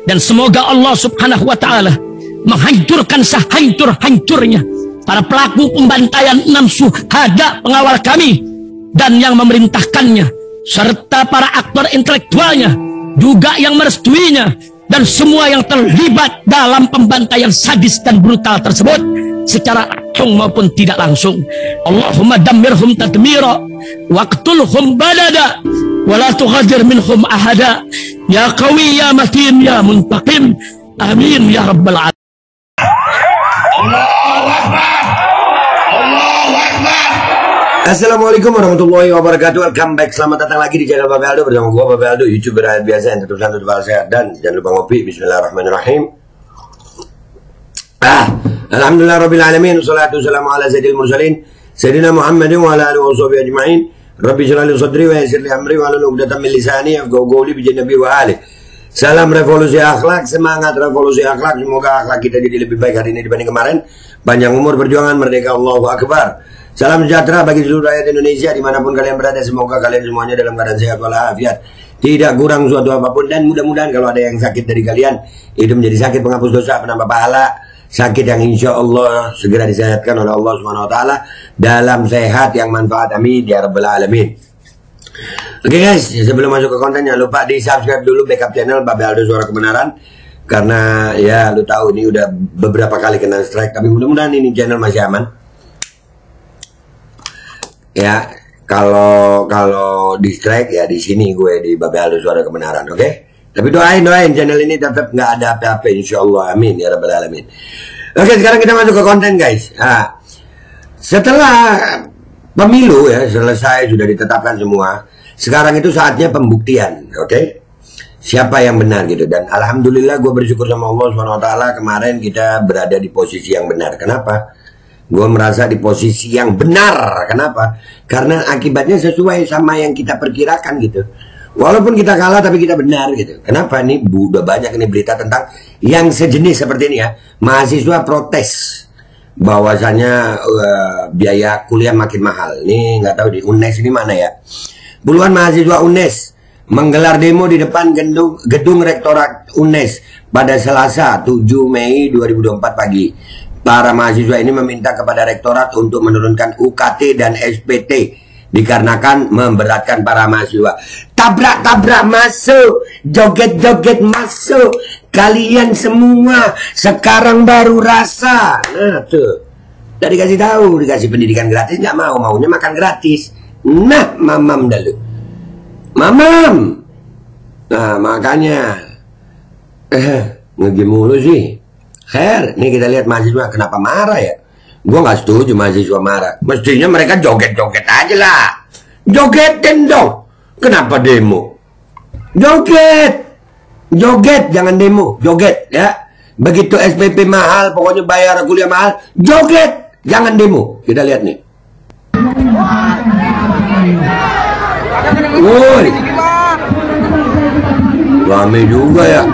Dan semoga Allah subhanahu wa ta'ala menghancurkan sehancur-hancurnya para pelaku pembantaian 6 syuhada pengawal kami dan yang memerintahkannya, serta para aktor intelektualnya juga yang merestuinya, dan semua yang terlibat dalam pembantaian sadis dan brutal tersebut secara langsung maupun tidak langsung. Allahumma dammirhum tadmira waqtulhum badada wala tughadir minhum ahada ya qawi ya matin ya muntaqim amin ya rabbal alamin. Assalamualaikum warahmatullahi wabarakatuh. Welcome back, selamat datang lagi di channel Babe Aldo bersama gua Babe Aldo, YouTuber rakyat biasa yang tetap santai, tetap sehat, dan jangan lupa ngopi. Bismillahirrahmanirrahim. Alhamdulillah rabbil alamin, wassalatu wassalamu ala sayyidil mursalin sayyidina Muhammadin wa ala alihi washabihi ajma'in. Rabbi shrah li sadri wa yassir li amri wa hlul 'uqdatam min lisani yafqahu qawli bi nabi wa alihi. Salam revolusi akhlak, semangat revolusi akhlak. Semoga akhlak kita jadi lebih baik hari ini dibanding kemarin. Panjang umur perjuangan, merdeka, Allahu Akbar. Salam sejahtera bagi seluruh rakyat Indonesia dimanapun kalian berada. Semoga kalian semuanya dalam keadaan sehat walafiat, tidak kurang suatu apapun, dan mudah-mudahan kalau ada yang sakit dari kalian itu menjadi sakit penghapus dosa, penambah pahala, sakit yang insya Allah segera disehatkan oleh Allah SWT dalam sehat yang manfaat, amin ya rabbal alamin. Oke guys, sebelum masuk ke konten jangan lupa di subscribe dulu backup channel Babe Aldo Suara Kebenaran, karena ya lu tahu ini udah beberapa kali kena strike, tapi mudah-mudahan ini channel masih aman. Ya, kalau di strike ya di sini gue di Babe Aldo Suara Kebenaran, oke? Tapi doain channel ini tetap nggak ada apa-apa, insya Allah, amin ya rabbal alamin. Oke, sekarang kita masuk ke konten guys. Nah, setelah pemilu ya selesai, sudah ditetapkan semua, sekarang itu saatnya pembuktian, oke? Siapa yang benar gitu, dan alhamdulillah gue bersyukur sama Allah SWT kemarin kita berada di posisi yang benar. Kenapa? Gue merasa di posisi yang benar. Kenapa? Karena akibatnya sesuai sama yang kita perkirakan gitu. Walaupun kita kalah tapi kita benar gitu. Kenapa? Nih udah banyak ini berita tentang yang sejenis seperti ini ya. Mahasiswa protes bahwasanya biaya kuliah makin mahal. Nih nggak tahu di UNES ini mana ya. Puluhan mahasiswa UNES menggelar demo di depan gedung Rektorat UNES pada Selasa 7 Mei 2024 pagi. Para mahasiswa ini meminta kepada rektorat untuk menurunkan UKT dan SPT dikarenakan memberatkan para mahasiswa. Tabrak-tabrak masuk, joget-joget masuk, kalian semua sekarang baru rasa. Nah tuh, udah dikasih tahu, dikasih pendidikan gratis nggak mau, maunya makan gratis. Nah mamam dulu, mamam. Nah makanya ngegim mulu sih. Her, nih kita lihat mahasiswa kenapa marah ya? Gue nggak setuju mahasiswa marah. Mestinya mereka joget-joget aja lah. Jogetin dong. Kenapa demo? Joget, joget, jangan demo, joget ya. Begitu SPP mahal, pokoknya bayar kuliah mahal, joget, jangan demo. Kita lihat nih. Woi, rame juga ya.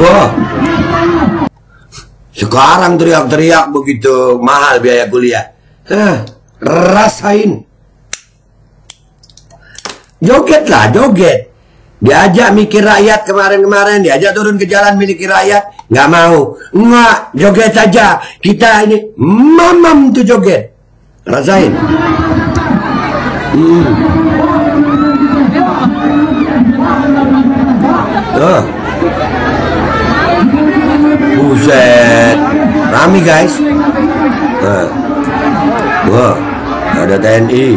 Wah, sekarang teriak-teriak begitu mahal biaya kuliah. Rasain. Joget lah, joget. Diajak mikir rakyat kemarin-kemarin, diajak turun ke jalan miliki rakyat, nggak mau. Nggak, joget aja. Kita ini mamam tuh joget. Rasain. Buset, rame guys. Wah, ada TNI.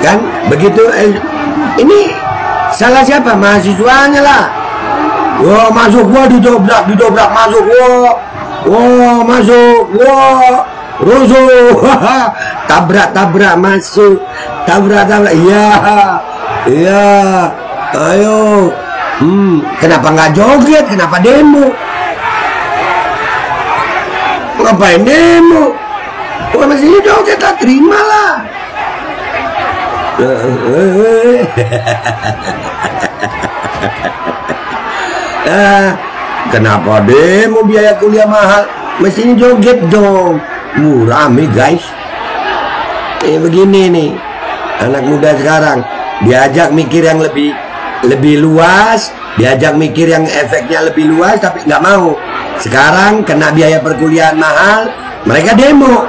Kan begitu. Ini salah siapa? Mahasiswanya lah. Wah, masuk, wah didobrak masuk, wah masuk, wah rusuh, tabrak masuk, tabrak, iya, ayo, kenapa nggak joget, kenapa demo, ngapain demo, kok masih joget, tak terima lah. Kenapa demo biaya kuliah mahal, mestinya joget dong. Rame guys. Begini nih, anak muda sekarang diajak mikir yang lebih luas, diajak mikir yang efeknya lebih luas, tapi nggak mau. Sekarang kena biaya perkuliahan mahal, mereka demo.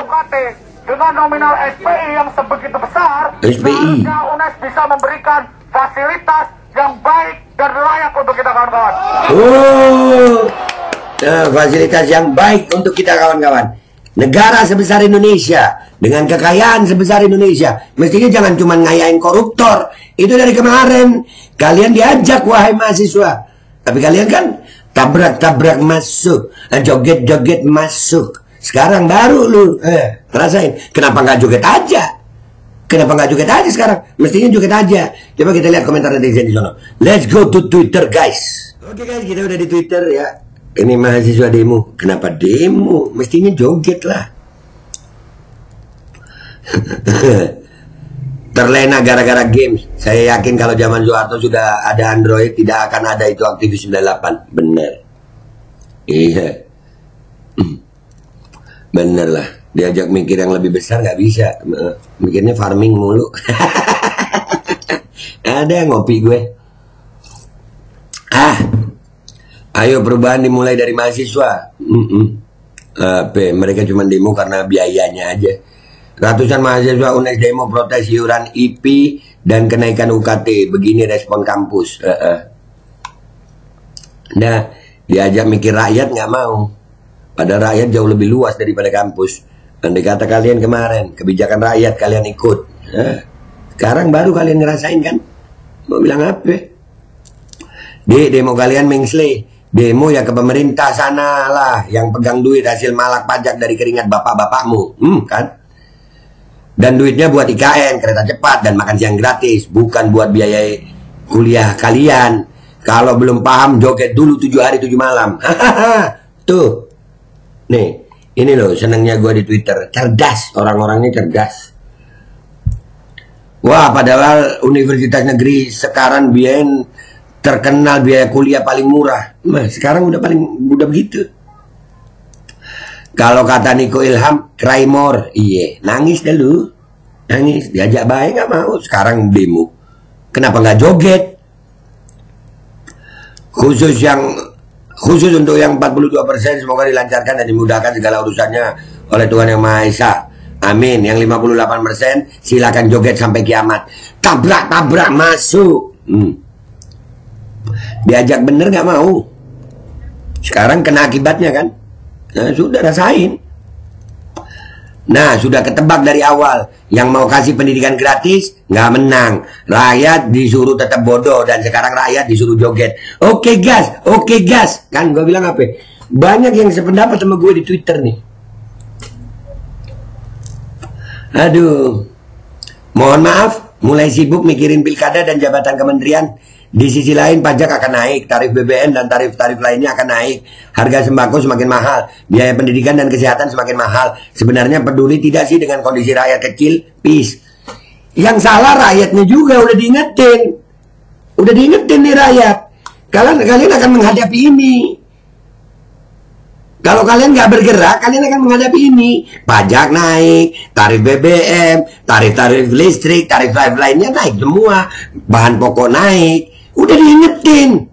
Dengan nominal SPI yang sebegitu besar, SPI. UNES bisa memberikan fasilitas yang baik dan layak untuk kita kawan-kawan. Fasilitas yang baik untuk kita kawan-kawan. Negara sebesar Indonesia, dengan kekayaan sebesar Indonesia, mestinya jangan cuma ngayain koruptor. Itu dari kemarin. Kalian diajak, wahai mahasiswa. Tapi kalian kan tabrak-tabrak masuk, joget-joget masuk. Sekarang baru lu rasain. Kenapa nggak joget aja? Kenapa nggak joget aja sekarang? Mestinya joget aja. Coba kita lihat komentar netizen di sana. Let's go to Twitter guys. Oke guys, kita udah di Twitter ya. Ini mahasiswa demo. Kenapa demo? Mestinya joget lah. Terlena gara-gara games. Saya yakin kalau zaman Soeharto sudah ada Android, tidak akan ada itu aktivis 98. Bener. Iya. Bener lah. Diajak mikir yang lebih besar nggak bisa. Mikirnya farming mulu. Ada ngopi gue. Ayo perubahan dimulai dari mahasiswa. Mereka cuma demo karena biayanya aja. Ratusan mahasiswa UNES demo protes iuran IP dan kenaikan UKT. Begini respon kampus. Nah, diajak mikir rakyat nggak mau. Padahal rakyat jauh lebih luas daripada kampus. Andai kata kalian kemarin kebijakan rakyat kalian ikut. Sekarang baru kalian ngerasain kan? Mau bilang apa? Demo kalian mengsle. Demo ya ke pemerintah sana lah, yang pegang duit hasil malak pajak dari keringat bapak-bapakmu, kan? Dan duitnya buat IKN, kereta cepat dan makan siang gratis, bukan buat biaya kuliah kalian. Kalau belum paham, joget dulu 7 hari 7 malam. Tuh, nih, ini loh senangnya gue di Twitter, cerdas, orang-orangnya cerdas. Wah, padahal universitas negeri sekarang biayain terkenal biaya kuliah paling murah. Nah, sekarang udah begitu. Kalau kata Niko Ilham, cry more. Iya, nangis dulu. Nangis, diajak baik nggak mau. Sekarang demo. Kenapa nggak joget? Khusus untuk yang 42%, semoga dilancarkan dan dimudahkan segala urusannya oleh Tuhan Yang Maha Esa. Amin. Yang 58% silakan joget sampai kiamat. Tabrak-tabrak masuk. Diajak bener nggak mau. Sekarang kena akibatnya kan. Nah, sudah rasain. Nah, sudah ketebak dari awal. Yang mau kasih pendidikan gratis nggak menang. Rakyat disuruh tetap bodoh dan sekarang rakyat disuruh joget. Oke gas. Kan gue bilang apa? Banyak yang sependapat sama gue di Twitter nih. Aduh. Mohon maaf, mulai sibuk mikirin pilkada dan jabatan kementerian. Di sisi lain pajak akan naik, tarif BBM dan tarif-tarif lainnya akan naik, harga sembako semakin mahal, biaya pendidikan dan kesehatan semakin mahal. Sebenarnya peduli tidak sih dengan kondisi rakyat kecil? Peace. Yang salah rakyatnya juga, udah diingetin nih rakyat. Kalian akan menghadapi ini. Kalau kalian nggak bergerak, kalian akan menghadapi ini. Pajak naik, tarif BBM, tarif listrik, tarif lainnya naik semua, bahan pokok naik. Udah diingetin.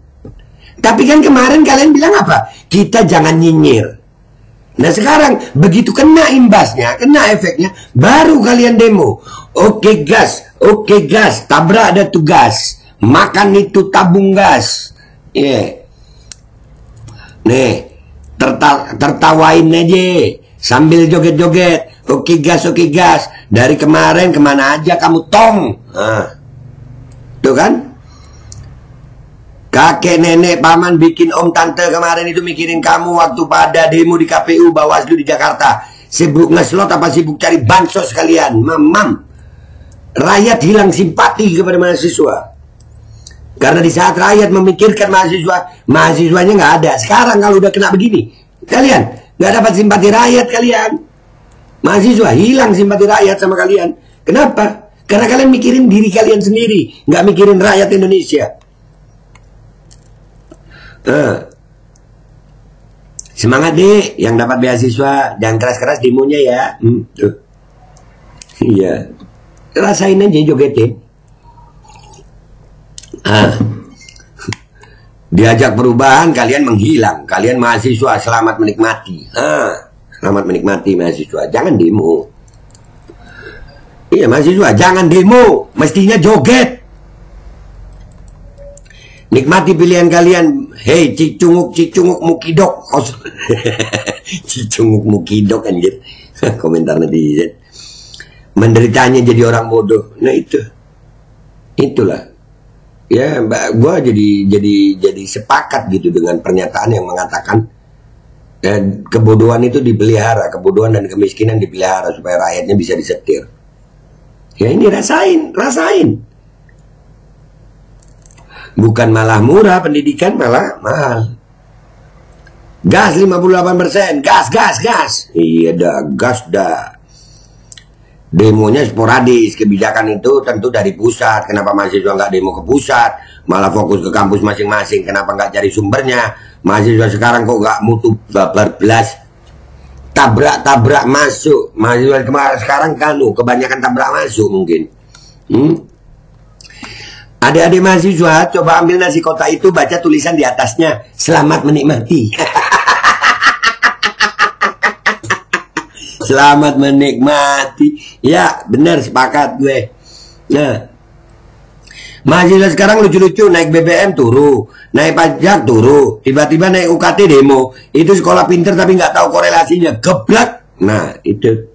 Tapi kan kemarin kalian bilang apa? Kita jangan nyinyir. Nah sekarang begitu kena imbasnya, kena efeknya, baru kalian demo. Oke gas, tabrak ada tugas. Makan itu tabung gas. Iya. Nih, tertawain aja sambil joget-joget. Oke gas. Dari kemarin kemana aja kamu tong? Tuh kan? Kakek, nenek, paman, bikin om, tante kemarin itu mikirin kamu waktu pada demo di KPU Bawaslu di Jakarta. Sibuk ngeslot apa sibuk cari bansos sekalian? Mamam. Rakyat hilang simpati kepada mahasiswa. Karena di saat rakyat memikirkan mahasiswanya nggak ada. Sekarang kalau udah kena begini, kalian nggak dapat simpati rakyat kalian. Mahasiswa hilang simpati rakyat sama kalian. Kenapa? Karena kalian mikirin diri kalian sendiri, nggak mikirin rakyat Indonesia. Semangat deh yang dapat beasiswa, jangan keras-keras demonya ya. Tuh. Iya, rasain aja jogetin. Diajak perubahan, kalian menghilang. Kalian mahasiswa, selamat menikmati. Selamat menikmati mahasiswa, jangan demo. Iya mahasiswa, jangan demo, mestinya joget. Nikmati pilihan kalian. Hei cicunguk mukidok. Cicunguk mukidok anjir. Komentar netizen. Menderitanya jadi orang bodoh. Nah itulah. Ya, gua jadi sepakat gitu dengan pernyataan yang mengatakan kebodohan itu dipelihara, kebodohan dan kemiskinan dipelihara supaya rakyatnya bisa disetir. Ya ini rasain. Bukan malah murah pendidikan, malah mahal. Gas 58%, gas. Iya dah, gas dah. Demonya sporadis, kebijakan itu tentu dari pusat. Kenapa mahasiswa nggak demo ke pusat, malah fokus ke kampus masing-masing? Kenapa nggak cari sumbernya? Mahasiswa sekarang kok nggak mutu bablas, tabrak masuk. Mahasiswa sekarang kebanyakan tabrak masuk mungkin. Adik-adik mahasiswa, coba ambil nasi kotak itu, baca tulisan di atasnya, selamat menikmati. Selamat menikmati. Ya, benar, sepakat gue. Nah, mahasiswa sekarang lucu-lucu, naik BBM turu, naik pajak turu, tiba-tiba naik UKT demo. Itu sekolah pinter tapi nggak tahu korelasinya, geblak. Nah, itu.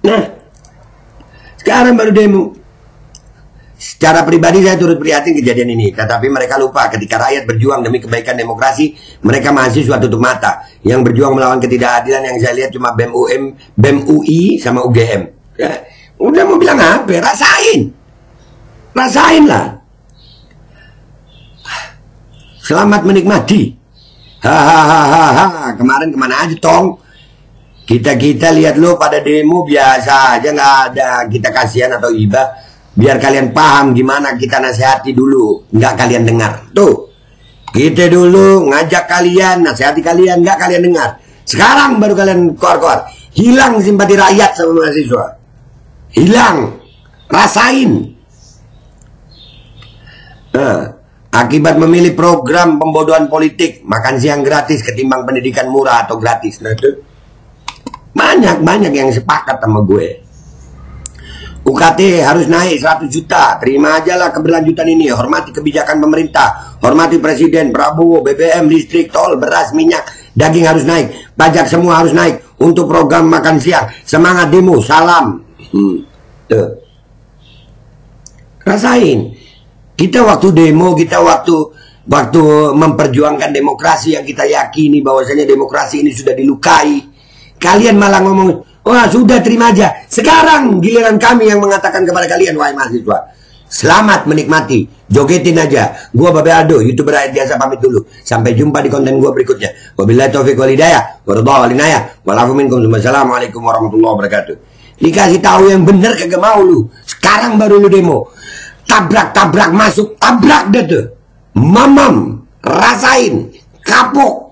Nah, sekarang baru demo. Secara pribadi saya turut prihatin kejadian ini, tetapi mereka lupa ketika rakyat berjuang demi kebaikan demokrasi, mereka mahasiswa tutup mata. Yang berjuang melawan ketidakadilan yang saya lihat cuma BEM UI sama UGM. Ya, udah mau bilang apa? Rasain lah. Selamat menikmati. Hahaha. Kemarin kemana aja tong? Kita lihat lo pada demo biasa aja, nggak ada kita kasihan atau iba. Biar kalian paham gimana kita nasihati dulu, nggak kalian dengar. Tuh, kita dulu ngajak kalian, nasihati kalian, nggak kalian dengar. Sekarang baru kalian keluar. Hilang simpati rakyat sama mahasiswa. Hilang. Rasain. Nah, akibat memilih program pembodohan politik, makan siang gratis ketimbang pendidikan murah atau gratis. Nah, tuh. Banyak yang sepakat sama gue. UKT harus naik 100 juta. Terima aja lah keberlanjutan ini. Hormati kebijakan pemerintah. Hormati Presiden, Prabowo, BBM, listrik, tol, beras, minyak, daging harus naik. Pajak semua harus naik. Untuk program makan siang. Semangat demo, salam. Tuh. Rasain. Kita waktu demo, kita waktu memperjuangkan demokrasi yang kita yakini bahwasanya demokrasi ini sudah dilukai. Kalian malah ngomong, wah sudah terima aja. Sekarang giliran kami yang mengatakan kepada kalian, wahai mahasiswa, selamat menikmati, jogetin aja. Gua Babe Aldo, YouTuber rakyat biasa pamit dulu. Sampai jumpa di konten gua berikutnya. Wabillahi taufiq wal hidayah, waradha wal inayah, walafu minkum. Wassalamualaikum warahmatullahi wabarakatuh. Dikasih tahu yang bener kagak mau lu. Sekarang baru lu demo. Tabrak masuk, tabrak deh tuh. Mamam, rasain, kapok.